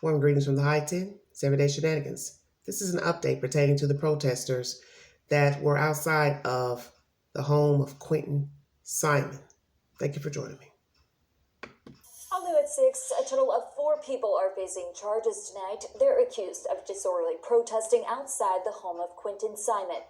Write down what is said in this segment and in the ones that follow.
Warm greetings from the High 10, it's Everyday Shenanigans. This is an update pertaining to the protesters that were outside of the home of Quinton Simon. Thank you for joining me. All new at 6, a total of 4 people are facing charges tonight. They're accused of disorderly protesting outside the home of Quinton Simon.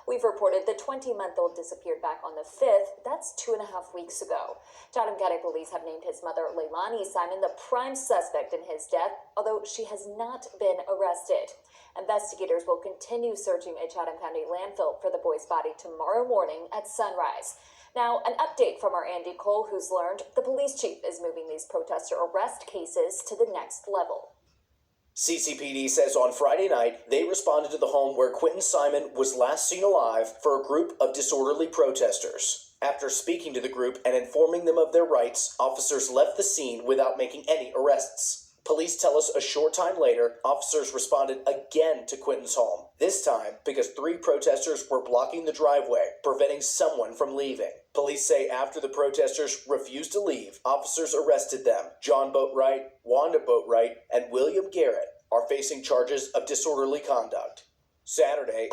We've reported the 20-month-old disappeared back on the 5th. That's 2.5 weeks ago. Chatham County Police have named his mother, Leilani Simon, the prime suspect in his death, although she has not been arrested. Investigators will continue searching a Chatham County landfill for the boy's body tomorrow morning at sunrise. Now, an update from our Andy Cole, who's learned the police chief is moving these protester arrest cases to the next level. CCPD says on Friday night, they responded to the home where Quinton Simon was last seen alive for a group of disorderly protesters. After speaking to the group and informing them of their rights, officers left the scene without making any arrests. Police tell us a short time later, officers responded again to Quinton's home, this time because 3 protesters were blocking the driveway, preventing someone from leaving. Police say after the protesters refused to leave, officers arrested them. John Boatwright, Wanda Boatwright, and William Garrett are facing charges of disorderly conduct. Saturday,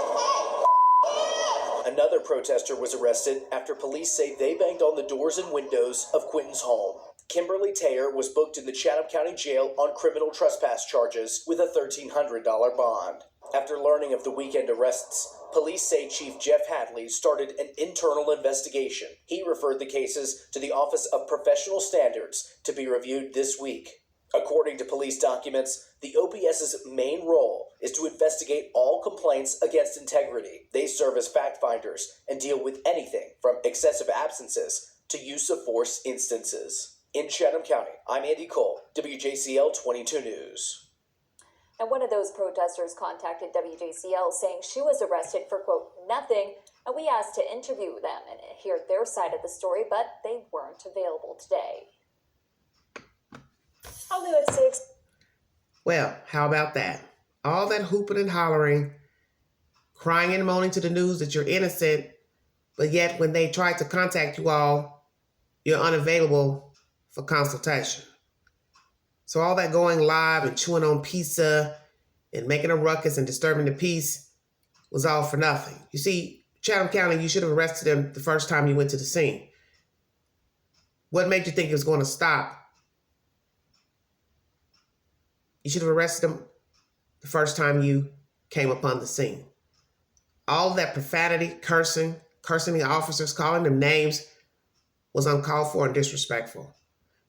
another protester was arrested after police say they banged on the doors and windows of Quinton's home. Kimberly Taylor was booked in the Chatham County Jail on criminal trespass charges with a $1,300 bond. After learning of the weekend arrests, police say Chief Jeff Hadley started an internal investigation. He referred the cases to the Office of Professional Standards to be reviewed this week. According to police documents, the OPS's main role is to investigate all complaints against integrity. They serve as fact finders and deal with anything from excessive absences to use of force instances. In Chatham County, I'm Andy Cole, WJCL 22 News. And one of those protesters contacted WJCL saying she was arrested for, quote, nothing. And we asked to interview them and hear their side of the story, but they weren't available today. I'll do it 6. Well, how about that? All that hooping and hollering, crying and moaning to the news that you're innocent, but yet when they try to contact you all, you're unavailable for consultation. So all that going live and chewing on pizza and making a ruckus and disturbing the peace was all for nothing. You see, Chatham County, you should have arrested him the first time you went to the scene. What made you think it was going to stop? You should have arrested him the first time you came upon the scene. All that profanity, cursing the officers, calling them names was uncalled for and disrespectful.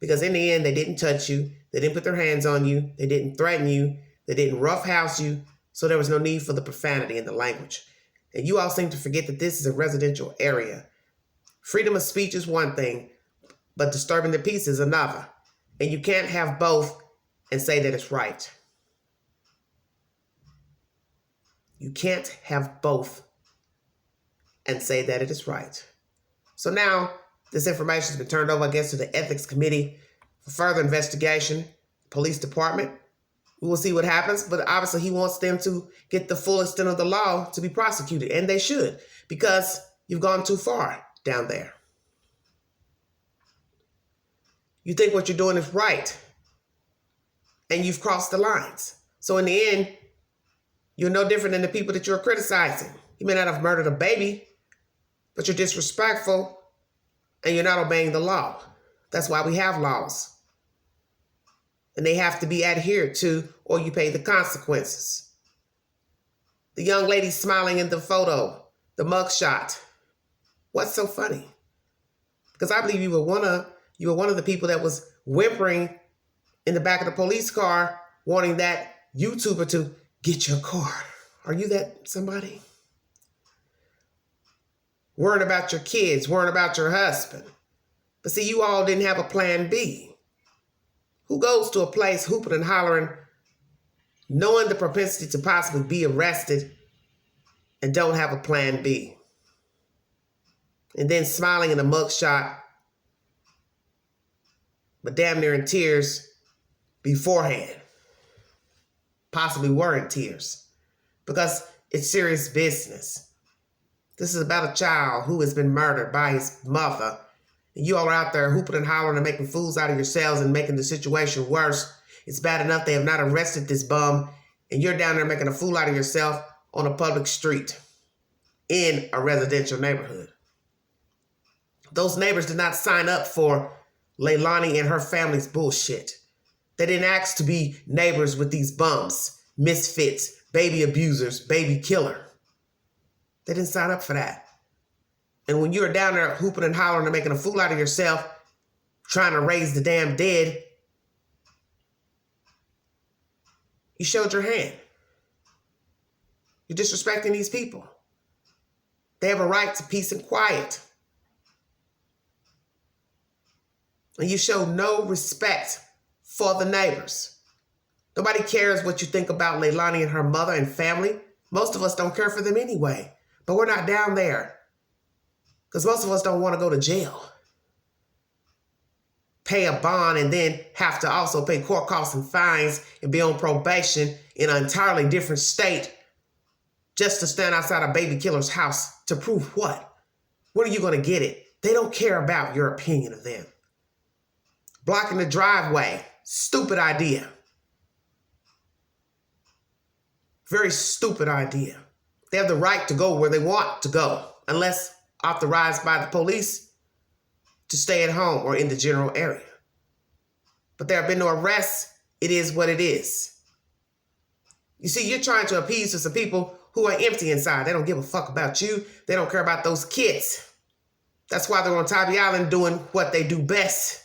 Because in the end, they didn't touch you. They didn't put their hands on you. They didn't threaten you. They didn't roughhouse you. So there was no need for the profanity and the language. And you all seem to forget that this is a residential area. Freedom of speech is one thing, but disturbing the peace is another. And you can't have both and say that it's right. You can't have both and say that it is right. So now, this information has been turned over, I guess, to the Ethics Committee for further investigation, Police Department. We will see what happens, but obviously he wants them to get the full extent of the law to be prosecuted, and they should, because you've gone too far down there. You think what you're doing is right, and you've crossed the lines. So in the end, you're no different than the people that you're criticizing. You may not have murdered a baby, but you're disrespectful, and you're not obeying the law. That's why we have laws. And they have to be adhered to, or you pay the consequences. The young lady smiling in the photo, the mugshot. What's so funny? Because I believe you were one of the people that was whimpering in the back of the police car, wanting that YouTuber to get your car. Are you that somebody? Worrying about your kids, worrying about your husband. But see, you all didn't have a plan B. Who goes to a place hooping and hollering, knowing the propensity to possibly be arrested, and don't have a plan B? And then smiling in a mugshot, but damn near in tears beforehand. Possibly were in tears. Because it's serious business. This is about a child who has been murdered by his mother. And you all are out there hooping and hollering and making fools out of yourselves and making the situation worse It's bad enough they have not arrested this bum, and you're down there making a fool out of yourself on a public street in a residential neighborhood. Those neighbors did not sign up for Leilani and her family's bullshit. They didn't ask to be neighbors with these bums, misfits, baby abusers, baby killer. They didn't sign up for that. And when you're down there hooping and hollering and making a fool out of yourself, trying to raise the damn dead, you showed your hand. You're disrespecting these people. They have a right to peace and quiet. And you show no respect for the neighbors. Nobody cares what you think about Leilani and her mother and family. Most of us don't care for them anyway. But we're not down there because most of us don't want to go to jail, pay a bond, and then have to also pay court costs and fines and be on probation in an entirely different state just to stand outside a baby killer's house to prove what? When are you going to get it? They don't care about your opinion of them. Blocking the driveway, stupid idea. Very stupid idea. They have the right to go where they want to go, unless authorized by the police to stay at home or in the general area. But there have been no arrests. It is what it is. You see, you're trying to appease to some people who are empty inside. They don't give a fuck about you. They don't care about those kids. That's why they're on Tybee Island doing what they do best,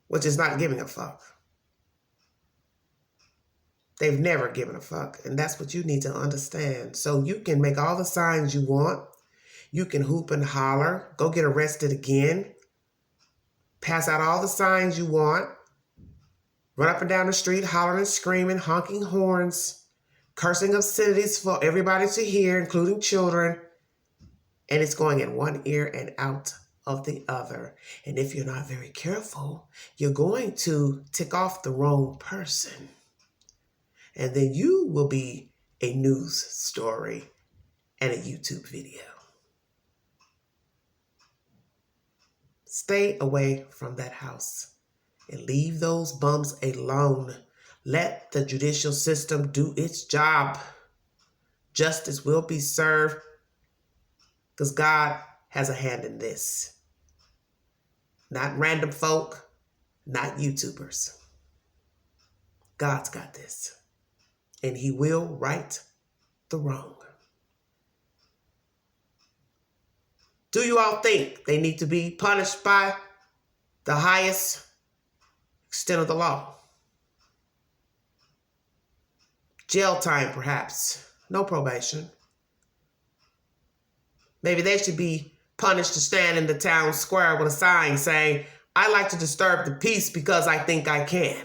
which is not giving a fuck. They've never given a fuck, and that's what you need to understand. So you can make all the signs you want. You can hoop and holler, go get arrested again, pass out all the signs you want, run up and down the street hollering and screaming, honking horns, cursing obscenities for everybody to hear, including children, and it's going in one ear and out of the other. And if you're not very careful, you're going to tick off the wrong person. And then you will be a news story and a YouTube video. Stay away from that house and leave those bums alone. Let the judicial system do its job. Justice will be served because God has a hand in this. Not random folk, not YouTubers. God's got this. And he will right the wrong. Do you all think they need to be punished by the highest extent of the law? Jail time, perhaps. No probation. Maybe they should be punished to stand in the town square with a sign saying, "I like to disturb the peace because I think I can.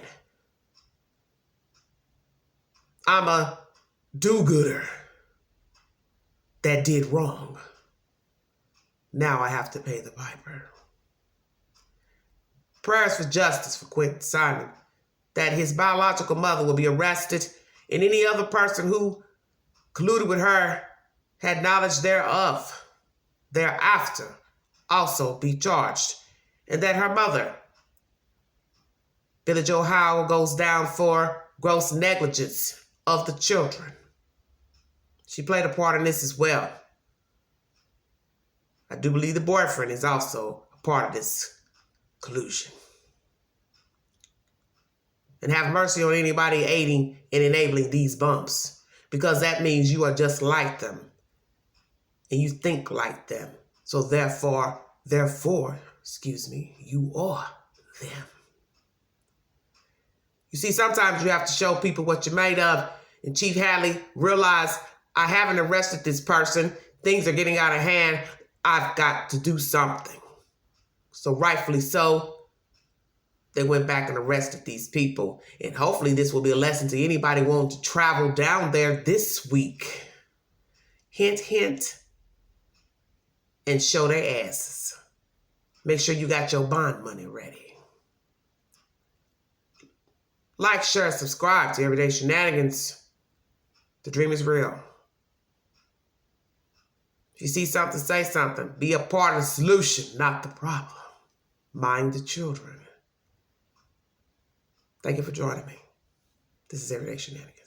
I'm a do-gooder that did wrong. Now I have to pay the piper." Prayers for justice for Quinton Simon, that his biological mother will be arrested and any other person who colluded with her, had knowledge thereof, thereafter also be charged, and that her mother, Billie Joe Howell, goes down for gross negligence of the children. She played a part in this as well. I do believe the boyfriend is also a part of this collusion. And have mercy on anybody aiding and enabling these bumps, because that means you are just like them and you think like them. So therefore, you are them. You see, sometimes you have to show people what you're made of. And Chief Hadley realized, I haven't arrested this person. Things are getting out of hand. I've got to do something. So rightfully so, they went back and arrested these people. And hopefully this will be a lesson to anybody wanting to travel down there this week. Hint, hint. And show their asses. Make sure you got your bond money ready. Like, share, subscribe to Everyday Shenanigans. The dream is real. If you see something, say something. Be a part of the solution, not the problem. Mind the children. Thank you for joining me. This is Everyday Shenanigans.